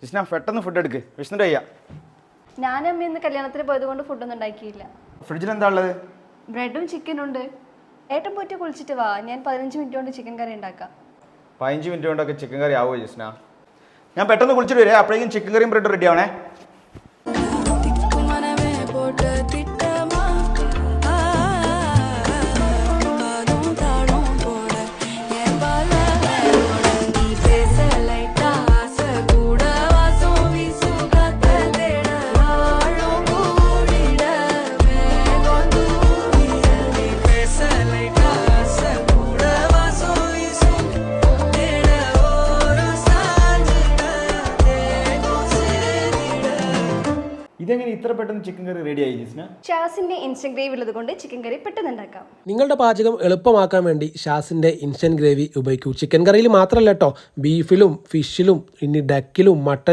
ജിസ്ന പെട്ടെന്ന് ഫുഡ് എടുക്ക്, വിഷ്ണുൻ്റെ കയ്യാ. ഞാനും അമ്മ ഇന്ന് കല്യാണത്തിന് പോയത് കൊണ്ട് ഫുഡൊന്നും ഉണ്ടാക്കിയില്ല. ഫ്രിഡ്ജിൽ എന്താ ഉള്ളത്? ബ്രെഡും ചിക്കനും ഉണ്ട്. ഏട്ടൻ പോയിട്ട് കുളിച്ചിട്ട് വാ, ഞാൻ 15 മിനിറ്റ് കൊണ്ട് ചിക്കൻ കറി ഉണ്ടാക്കാം. 15 മിനിറ്റ് കൊണ്ടൊക്കെ ചിക്കൻ കറി ആവുമോ ജിസ്ന? ഞാൻ പെട്ടെന്ന് കുളിച്ചിട്ട് വരാം, അപ്പോഴേക്കും ചിക്കൻ കറിയും ബ്രെഡും റെഡി ആവണേ. ഇതെങ്ങനെ ഇത്ര പെട്ടെന്ന് ചിക്കൻ കറി റെഡി ആയി ജിസ്ന? ഷാസിന്റെ ഇൻസ്റ്റന്റ് ഗ്രേവി ഉള്ളത് കൊണ്ട് ചിക്കൻ കറി പെട്ടെന്ന് ഉണ്ടാക്കാം. നിങ്ങളുടെ പാചകം എളുപ്പമാക്കാൻ വേണ്ടി ഷാസിൻ്റെ ഇൻസ്റ്റൻറ്റ് ഗ്രേവി ഉപയോഗിക്കൂ. ചിക്കൻ കറിയിൽ മാത്രമല്ല കേട്ടോ, ബീഫിലും ഫിഷിലും ഇനി ഡക്കിലും മട്ടൻ